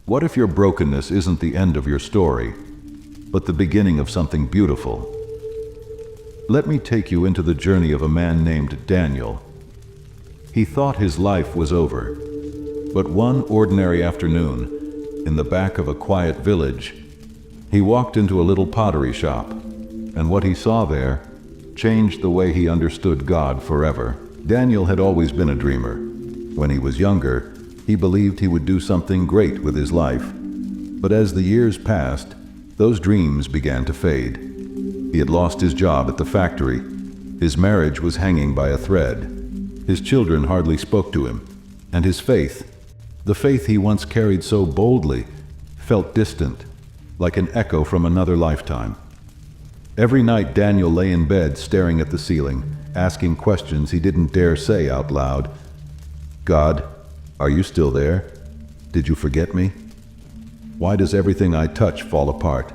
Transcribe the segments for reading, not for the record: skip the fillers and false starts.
What if your brokenness isn't the end of your story, but the beginning of something beautiful? Let me take you into the journey of a man named Daniel. He thought his life was over, but one ordinary afternoon, in the back of a quiet village, he walked into a little pottery shop, and what he saw there changed the way he understood God forever. Daniel had always been a dreamer. When he was younger, he believed he would do something great with his life. But as the years passed, those dreams began to fade. He had lost his job at the factory. His marriage was hanging by a thread. His children hardly spoke to him. And his faith, the faith he once carried so boldly, felt distant, like an echo from another lifetime. Every night Daniel lay in bed staring at the ceiling, asking questions he didn't dare say out loud. God, are you still there? Did you forget me? Why does everything I touch fall apart?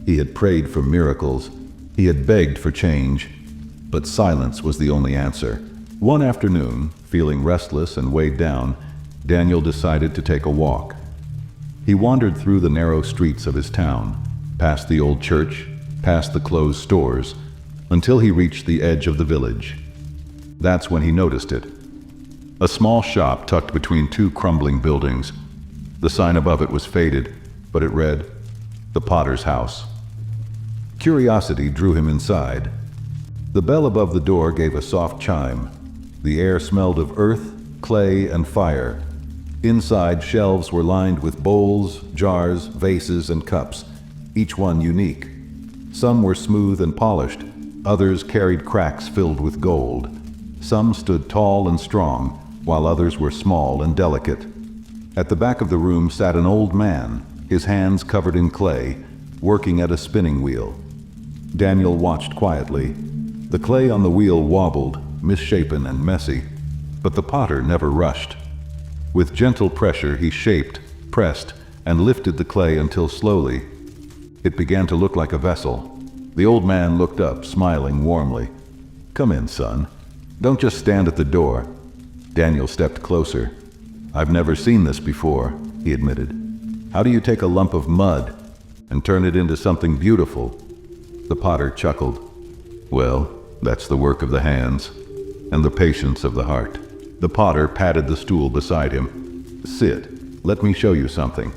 He had prayed for miracles. He had begged for change, but silence was the only answer. One afternoon, feeling restless and weighed down, Daniel decided to take a walk. He wandered through the narrow streets of his town, past the old church, past the closed stores, until he reached the edge of the village. That's when he noticed it. A small shop tucked between two crumbling buildings. The sign above it was faded, but it read, "The Potter's House." Curiosity drew him inside. The bell above the door gave a soft chime. The air smelled of earth, clay, and fire. Inside, shelves were lined with bowls, jars, vases, and cups, each one unique. Some were smooth and polished, others carried cracks filled with gold. Some stood tall and strong, while others were small and delicate. At the back of the room sat an old man, his hands covered in clay, working at a spinning wheel. Daniel watched quietly. The clay on the wheel wobbled, misshapen and messy, but the potter never rushed. With gentle pressure, he shaped, pressed, and lifted the clay until slowly it began to look like a vessel. The old man looked up, smiling warmly. "Come in, son. Don't just stand at the door." Daniel stepped closer. "I've never seen this before," he admitted. "How do you take a lump of mud and turn it into something beautiful?" The potter chuckled. "Well, that's the work of the hands and the patience of the heart." The potter patted the stool beside him. "Sit. Let me show you something."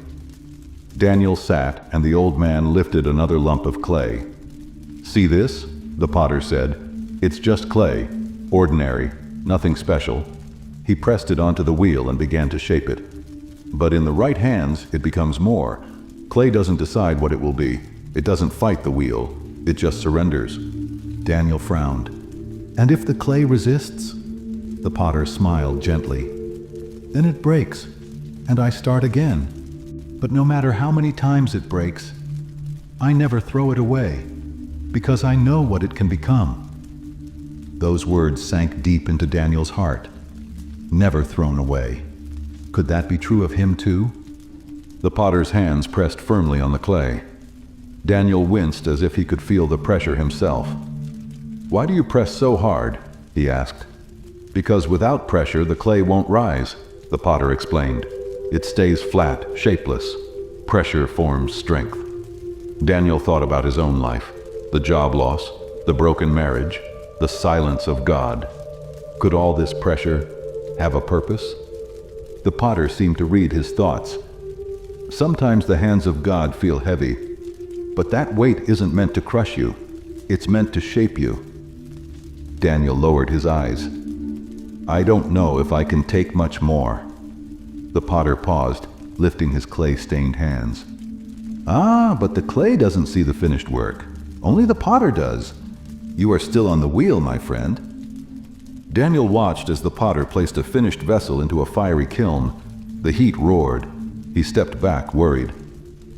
Daniel sat, and the old man lifted another lump of clay. "See this?" the potter said. "It's just clay. Ordinary. Nothing special." He pressed it onto the wheel and began to shape it. But in the right hands, it becomes more. Clay doesn't decide what it will be. It doesn't fight the wheel. It just surrenders. Daniel frowned. "And if the clay resists?" The potter smiled gently. "Then it breaks, and I start again. But no matter how many times it breaks, I never throw it away, because I know what it can become." Those words sank deep into Daniel's heart. Never thrown away. Could that be true of him too? The potter's hands pressed firmly on the clay. Daniel winced as if he could feel the pressure himself. "Why do you press so hard?" he asked. "Because without pressure, the clay won't rise," the potter explained. "It stays flat, shapeless. Pressure forms strength." Daniel thought about his own life, the job loss, the broken marriage, the silence of God. Could all this pressure have a purpose? The potter seemed to read his thoughts. Sometimes the hands of God feel heavy, but that weight isn't meant to crush you. It's meant to shape you. Daniel lowered his eyes. "I don't know if I can take much more." The potter paused, lifting his clay-stained hands. "Ah, but the clay doesn't see the finished work. Only the potter does. You are still on the wheel, my friend." Daniel watched as the potter placed a finished vessel into a fiery kiln. The heat roared. He stepped back, worried.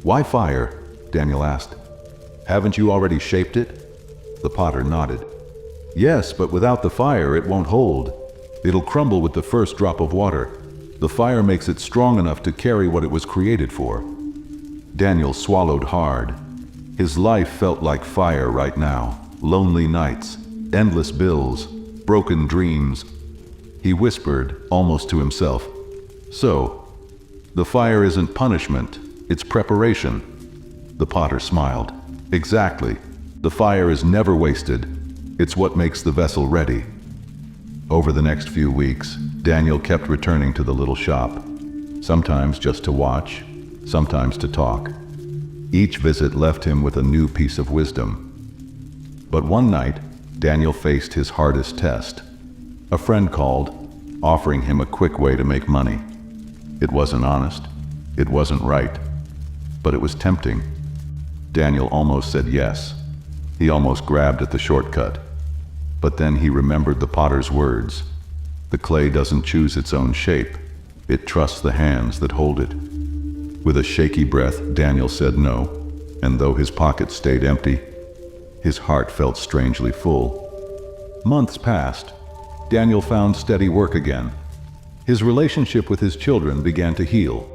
"Why fire?" Daniel asked. "Haven't you already shaped it?" The potter nodded. "Yes, but without the fire, it won't hold. It'll crumble with the first drop of water. The fire makes it strong enough to carry what it was created for." Daniel swallowed hard. His life felt like fire right now. Lonely nights, endless bills, broken dreams. He whispered, almost to himself, "So, The fire isn't punishment, it's preparation. The potter smiled. Exactly. The fire is never wasted. It's what makes the vessel ready. Over the next few weeks, Daniel kept returning to the little shop, sometimes just to watch, sometimes to talk. Each visit left him with a new piece of wisdom. But one night, Daniel faced his hardest test. A friend called, offering him a quick way to make money. It wasn't honest, it wasn't right, but it was tempting. Daniel almost said yes. He almost grabbed at the shortcut. But then he remembered the potter's words. The clay doesn't choose its own shape, it trusts the hands that hold it. With a shaky breath, Daniel said no, and though his pockets stayed empty, his heart felt strangely full. Months passed. Daniel found steady work again. His relationship with his children began to heal,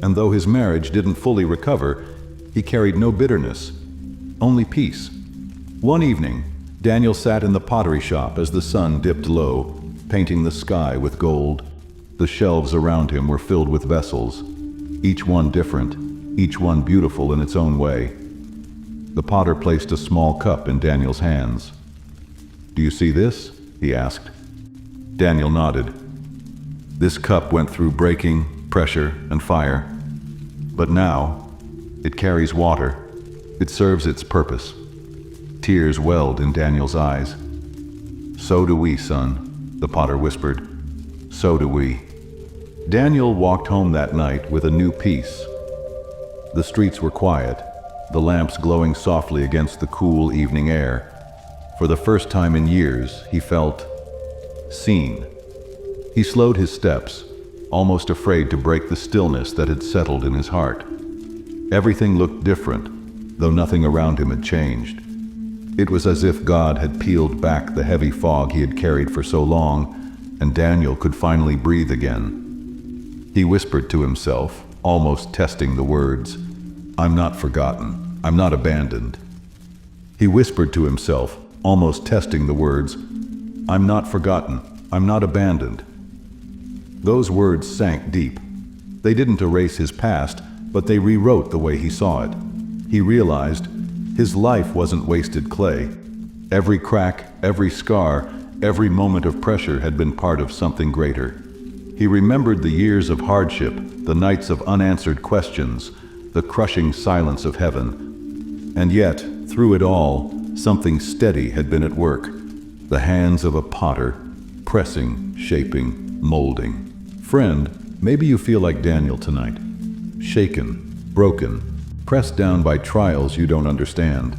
and though his marriage didn't fully recover, he carried no bitterness, only peace. One evening, Daniel sat in the pottery shop as the sun dipped low, painting the sky with gold. The shelves around him were filled with vessels, each one different, each one beautiful in its own way. The potter placed a small cup in Daniel's hands. "Do you see this?" he asked. Daniel nodded. This cup went through breaking, pressure, and fire. But now, it carries water. It serves its purpose. Tears welled in Daniel's eyes. "So do we, son," the potter whispered. "So do we." Daniel walked home that night with a new peace. The streets were quiet, the lamps glowing softly against the cool evening air. For the first time in years, he felt seen. He slowed his steps, almost afraid to break the stillness that had settled in his heart. Everything looked different, though nothing around him had changed. It was as if God had peeled back the heavy fog he had carried for so long, and Daniel could finally breathe again. He whispered to himself, almost testing the words, "I'm not forgotten, I'm not abandoned." He whispered to himself, almost testing the words, "I'm not forgotten, I'm not abandoned." Those words sank deep. They didn't erase his past, but they rewrote the way he saw it. He realized his life wasn't wasted clay. Every crack, every scar, every moment of pressure had been part of something greater. He remembered the years of hardship, the nights of unanswered questions, the crushing silence of heaven. And yet, through it all, something steady had been at work. The hands of a potter, pressing, shaping, molding. Friend, maybe you feel like Daniel tonight. Shaken, broken, pressed down by trials you don't understand.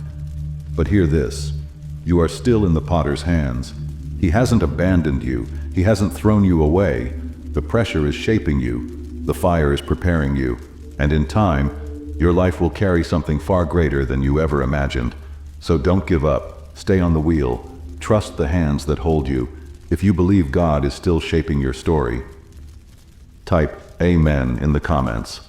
But hear this, you are still in the potter's hands. He hasn't abandoned you, he hasn't thrown you away. The pressure is shaping you, the fire is preparing you, and in time, your life will carry something far greater than you ever imagined. So don't give up, stay on the wheel, trust the hands that hold you. If you believe God is still shaping your story, type Amen in the comments.